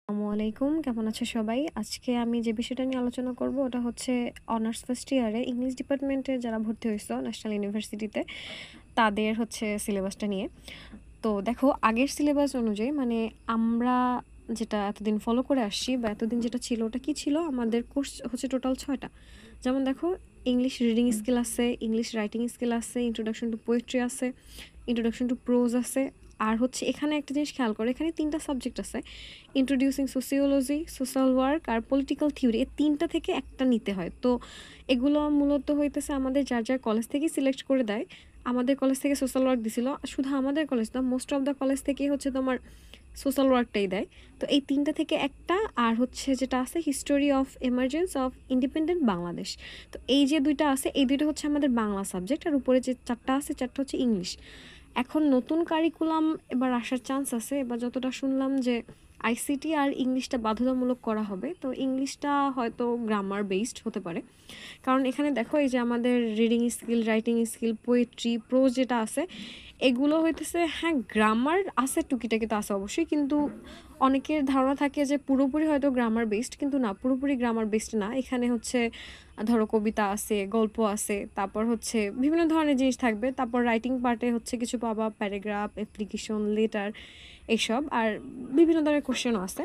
আসসালামু আলাইকুম, কেমন আছো সবাই? আজকে আমি যে বিষয়টা নিয়ে আলোচনা করব ওটা হচ্ছে অনার্স ফার্স্ট ইয়ারে ইংলিশ ডিপার্টমেন্টে যারা ভর্তি হইছো ন্যাশনাল ইউনিভার্সিটিতে তাদের হচ্ছে সিলেবাসটা নিয়ে। তো দেখো আগের সিলেবাস অনুযায়ী মানে আমরা যেটা এতদিন ফলো করে আসছি বা এতদিন যেটা ছিল ওটা কি ছিল, আমাদের কোর্স হচ্ছে টোটাল 6টা। যেমন দেখো, ইংলিশ রিডিং স্কিল আছে, ইংলিশ রাইটিং স্কিল আছে, ইন্ট্রোডাকশন টু পোয়েট্রি আছে, ইন্ট্রোডাকশন টু প্রোজ আছে। আর হচ্ছে এখানে একটা জিনিস খেয়াল করো, এখানে 3টা সাবজেক্ট আছে, ইন্ট্রোডিউসিং সোসিওলজি, সোশ্যাল ওয়ার্ক আর পলিটিক্যাল থিওরি। এই 3টা থেকে একটা নিতে হয়। তো এগুলো মূলত হইতেছে আমাদের যার যার কলেজ থেকেই সিলেক্ট করে দেয়। আমাদের কলেজ থেকে সোশ্যাল ওয়ার্ক দিছিল, শুধু আমাদের কলেজ না, মোস্ট অফ দ্য কলেজ থেকেই হচ্ছে তোমার সোশ্যাল ওয়ার্কটাই দেয়। তো এই 3টা থেকে একটা, আর হচ্ছে যেটা আছে history of emergence of independent Bangladesh. তো এই যে 2টা আছে, এই 2টা হচ্ছে আমাদের বাংলা সাবজেক্ট, আর উপরে যে 4টা আছে 4টা হচ্ছে ইংলিশ। এখন নতুন কারিকুলাম এবার আসার চান্স আছে। এবার যতটা শুনলাম যে আইসিটি আর ইংলিশটা বাধ্যতামূলক করা হবে। তো ইংলিশটা হয়তো গ্রামার বেসড হতে পারে, কারণ এখানে দেখো এই যে আমাদের reading skill, writing skill, poetry, pros যেটা আছে এগুলো হইতেছে, হ্যাঁ গ্রামার আছে, টুকিটাকি তো আছে অবশ্যই, কিন্তু অনেকের ধারণা থাকে যে পুরোপুরি হয়তো গ্রামার বেসড, কিন্তু না, পুরোপুরি গ্রামার বেসড না। এখানে হচ্ছে ধরো কবিতা আছে, গল্প আছে, তারপর হচ্ছে বিভিন্ন ধরনের জিনিস থাকবে। তারপর রাইটিং পার্টে হচ্ছে কিছু পাবা, প্যারাগ্রাফ, অ্যাপ্লিকেশন, লেটার, এইসব। আর বিভিন্ন ধরনের কোশ্চেনও আছে।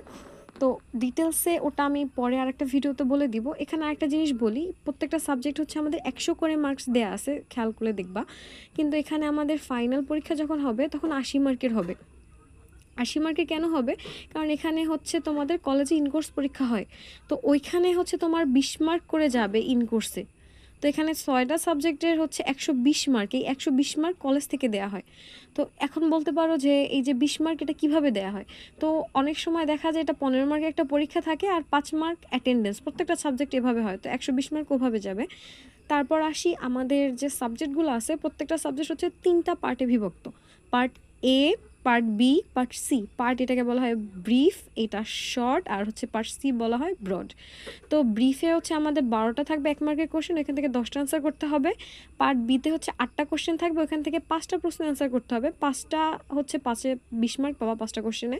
তো ডিটেলসে ওটা আমি পরে আরেকটা ভিডিওতে বলে দিব। এখানে আরেকটা জিনিস বলি, প্রত্যেকটা সাবজেক্ট হচ্ছে আমাদের 100 করে মার্কস দেয়া আছে, খেয়াল করে দেখবা। কিন্তু এখানে আমাদের ফাইনাল পরীক্ষা যখন হবে তখন 80 মার্কের হবে। 80 মার্কের কেন হবে? কারণ এখানে হচ্ছে তোমাদের কলেজে ইনকোর্স পরীক্ষা হয়। তো ওইখানে হচ্ছে তোমার 20 মার্ক করে যাবে ইনকোর্সে। তো এখানে 6টা সাবজেক্টের হচ্ছে 120 মার্ক, এই 120 মার্ক কলেজ থেকে দেয়া হয়। তো এখন বলতে পারো যে এই যে 20 মার্ক এটা কিভাবে দেয়া হয়? তো অনেক সময় দেখা যায় এটা 15 মার্কের একটা পরীক্ষা থাকে আর 5 মার্ক অ্যাটেন্ডেন্স, প্রত্যেকটা সাবজেক্ট এভাবে হয়। তো 120 মার্ক ওভাবে যাবে। তারপর আসি আমাদের যে সাবজেক্টগুলো আছে, প্রত্যেকটা সাবজেক্ট হচ্ছে 3টা পার্টে বিভক্ত। Part A, part B, part C. Part এটাকে বলা হয় ব্রিফ, এটা শর্ট, আর হচ্ছে পার্ট সি বলা হয় ব্রড। তো ব্রিফে হচ্ছে আমাদের 12টা থাকবে 1 মার্কের কোশ্চেন, এখান থেকে 10টা আনসার করতে হবে। পার্ট বিতে হচ্ছে 8টা কোশ্চেন থাকবে, ওখান থেকে 5টা প্রশ্ন অ্যান্সার করতে হবে। 5টা হচ্ছে 5-এ 20 মার্ক পাবা 5টা কোশ্চেনে।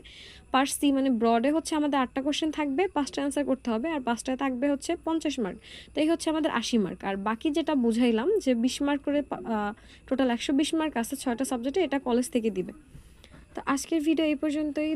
পার্ট সি মানে ব্রডে হচ্ছে আমাদের 8টা কোশ্চেন থাকবে, 5টা অ্যান্সার করতে হবে, আর 5টায় থাকবে হচ্ছে 50 মার্ক। তো এই হচ্ছে আমাদের 80 মার্ক। আর বাকি যেটা বুঝাইলাম যে 20 মার্ক করে টোটাল 120 মার্ক আছে 6টা সাবজেক্টে, এটা কলেজ থেকে দিবে। তো আজকের ভিডিও এই পর্যন্তই।